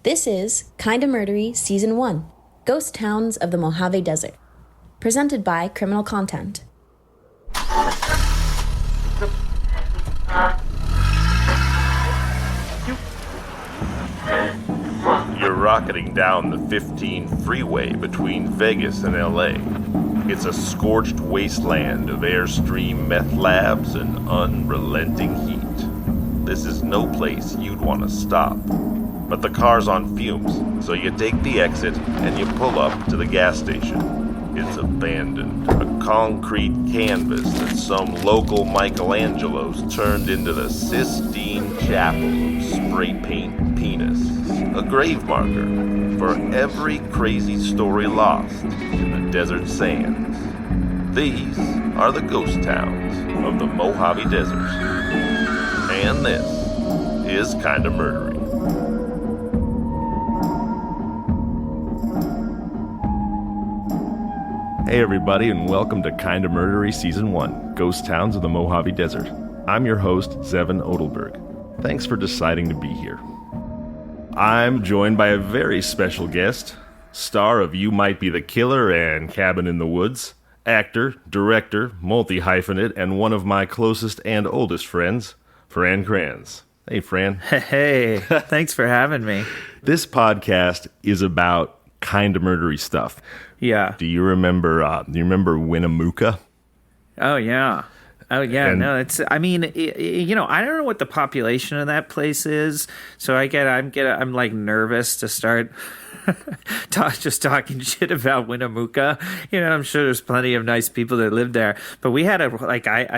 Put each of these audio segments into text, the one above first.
This is Kinda Murdery Season 1, Ghost Towns of the Mojave Desert, presented by Criminal Content. You're rocketing down the 15 freeway between Vegas and LA. It's a scorched wasteland of Airstream meth labs and unrelenting heat. This is no place you'd want to stop. But the car's on fumes, so you take the exit and you pull up to the gas station. It's abandoned, a concrete canvas that some local Michelangelos turned into the Sistine Chapel of spray paint penis. A grave marker for every crazy story lost in the desert sands. These are the ghost towns of the Mojave Desert. And this is Kinda Murdery. Hey everybody, and welcome to Kinda Murdery Season 1, Ghost Towns of the Mojave Desert. I'm your host, Zevon Odelberg. Thanks for deciding to be here. I'm joined by a very special guest, star of You Might Be the Killer and Cabin in the Woods, actor, director, multi-hyphenate, and one of my closest and oldest friends, Fran Kranz. Hey, Fran. Hey, thanks for having me. This podcast is about Kinda Murdery stuff. Yeah. Do you remember Winnemucca? Oh, yeah. Oh, yeah. And, no, it's, I mean, I don't know what the population of that place is. So I'm like nervous to start just talking shit about Winnemucca. I'm sure there's plenty of nice people that live there, but we had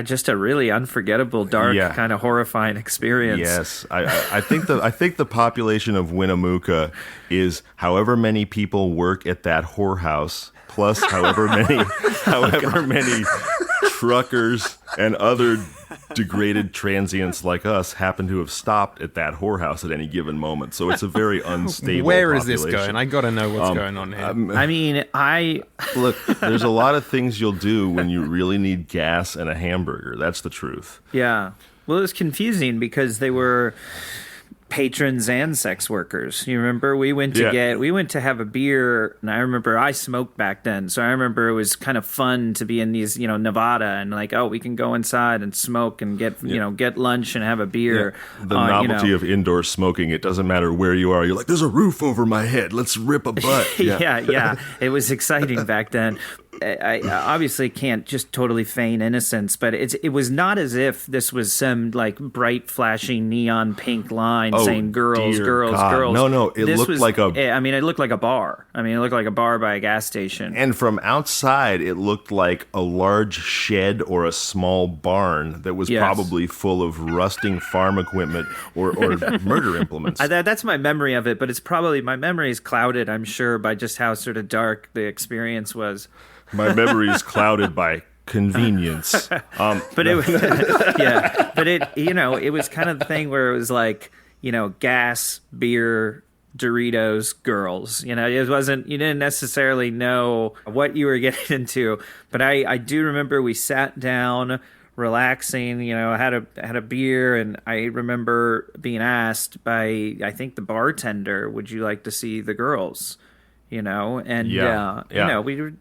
just a really unforgettable, dark, kind of horrifying experience. Yes. I think the population of Winnemucca is however many people work at that whorehouse, plus however many truckers and other degraded transients like us happen to have stopped at that whorehouse at any given moment. So it's a very unstable Where population. is this going? I gotta know what's going on here. Look, there's a lot of things you'll do when you really need gas and a hamburger. That's the truth. Yeah. Well, it was confusing because they were patrons and sex workers. You remember we went to have a beer, and I remember I smoked back then, so I remember it was kind of fun to be in these, Nevada, and we can go inside and smoke and get lunch and have a beer. Yeah. The novelty of indoor smoking, it doesn't matter where you are. You're like, there's a roof over my head. Let's rip a butt. Yeah. It was exciting back then. I obviously can't just totally feign innocence, but it was not as if this was some bright flashing neon pink line saying girls, girls, God. girls. No, it looked like a bar. It looked like a bar by a gas station. And from outside, it looked like a large shed or a small barn that was probably full of rusting farm equipment or murder implements. That's my memory of it, but it's probably, my memory is clouded, I'm sure, by just how sort of dark the experience was. My memory is clouded by convenience. But it was, but it was kind of the thing where it was like, gas, beer, Doritos, girls. It wasn't, you didn't necessarily know what you were getting into. But I do remember we sat down, relaxing, had a beer, and I remember being asked by, I think, the bartender, would you like to see the girls? We were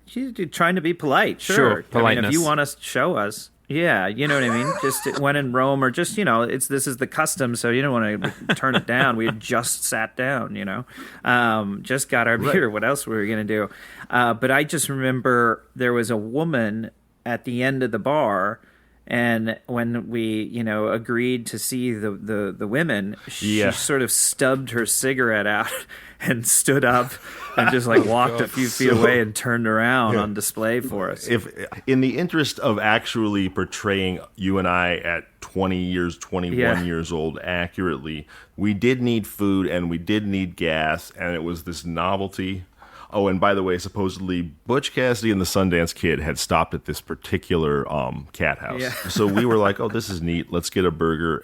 trying to be polite. Sure. Politeness. If you want to show us, you know what I mean? Just when in Rome, or just, this is the custom, so you don't want to turn it down. We had just sat down, just got our beer. What else were we going to do? But I just remember there was a woman at the end of the bar, and when we, agreed to see the women, she sort of stubbed her cigarette out and stood up and just walked a few feet away and turned around on display for us. If in the interest of actually portraying you and I at 21 years old accurately, we did need food and we did need gas, and it was this novelty. Oh, and by the way, supposedly Butch Cassidy and the Sundance Kid had stopped at this particular cat house. Yeah. So we were like, oh, this is neat. Let's get a burger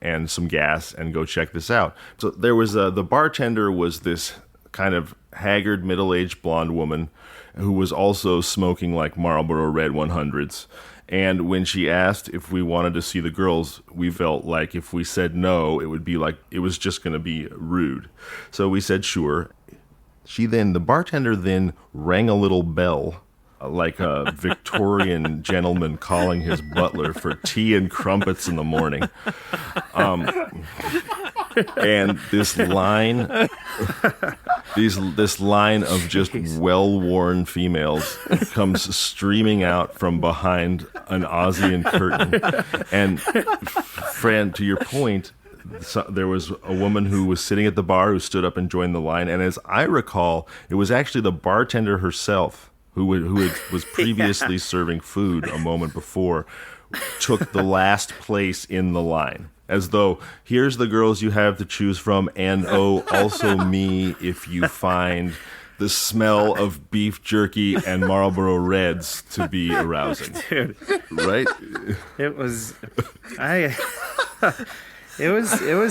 and some gas and go check this out. So there was the bartender was this kind of haggard, middle-aged blonde woman who was also smoking Marlboro Red 100s. And when she asked if we wanted to see the girls, we felt like if we said no, it would be like it was just going to be rude. So we said sure. The bartender then rang a little bell, like a Victorian gentleman calling his butler for tea and crumpets in the morning. And this line of just well-worn females comes streaming out from behind an Aussian curtain. And Fran, to your point, there was a woman who was sitting at the bar who stood up and joined the line. And as I recall, it was actually the bartender herself who was previously serving food a moment before, took the last place in the line. As though, here's the girls you have to choose from, and also me if you find the smell of beef jerky and Marlboro Reds to be arousing. Dude. Right? It was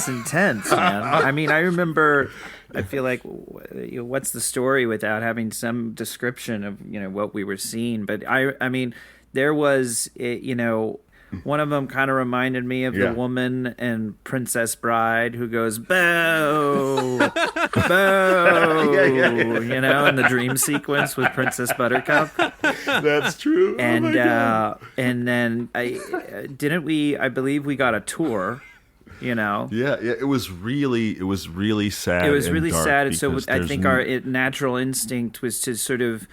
intense, man. I mean, I remember, I feel like, what's the story without having some description of, what we were seeing? But I mean, there was, one of them kind of reminded me of the woman in Princess Bride who goes, "Boo, boo," in the dream sequence with Princess Buttercup. That's true. And and then I believe we got a tour. Yeah, it was really sad. It was really sad, and so I think our natural instinct was to sort of,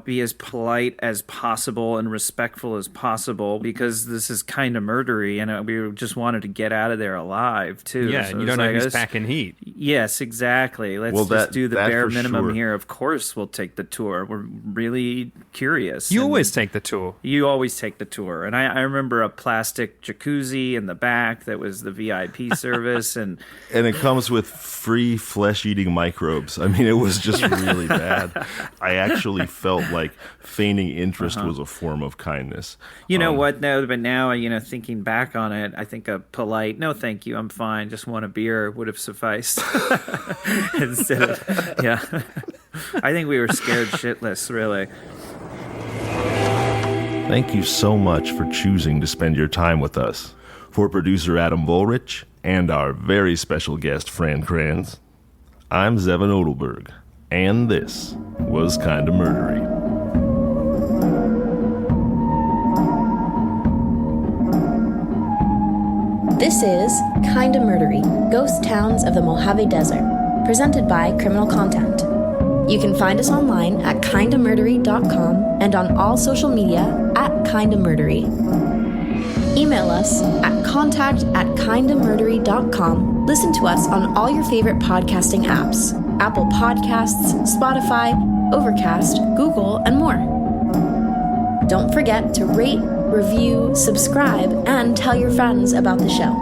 be as polite as possible and respectful as possible, because this is kind of murdery, and we just wanted to get out of there alive too. Yeah, so you don't know who's packing heat. Yes, exactly. Let's just do the bare minimum here. Of course, we'll take the tour. We're really curious. You always take the tour. You always take the tour, and I remember a plastic jacuzzi in the back that was the VIP service, and it comes with free flesh-eating microbes. I mean, it was just really bad. I actually felt like feigning interest was a form of kindness. You know what? No, but now, thinking back on it, I think a polite "no, thank you, I'm fine, just want a beer" would have sufficed. Instead of, I think we were scared shitless, really. Thank you so much for choosing to spend your time with us. For producer Adam Volrich and our very special guest Fran Kranz, I'm Zevon Odelberg. And this was Kinda Murdery. This is Kinda Murdery, Ghost Towns of the Mojave Desert, presented by Criminal Content. You can find us online at kindamurdery.com and on all social media at Kinda Murdery. Email us at contact@kindamurdery.com. Listen to us on all your favorite podcasting apps: Apple Podcasts, Spotify, Overcast, Google, and more. Don't forget to rate, review, subscribe, and tell your friends about the show.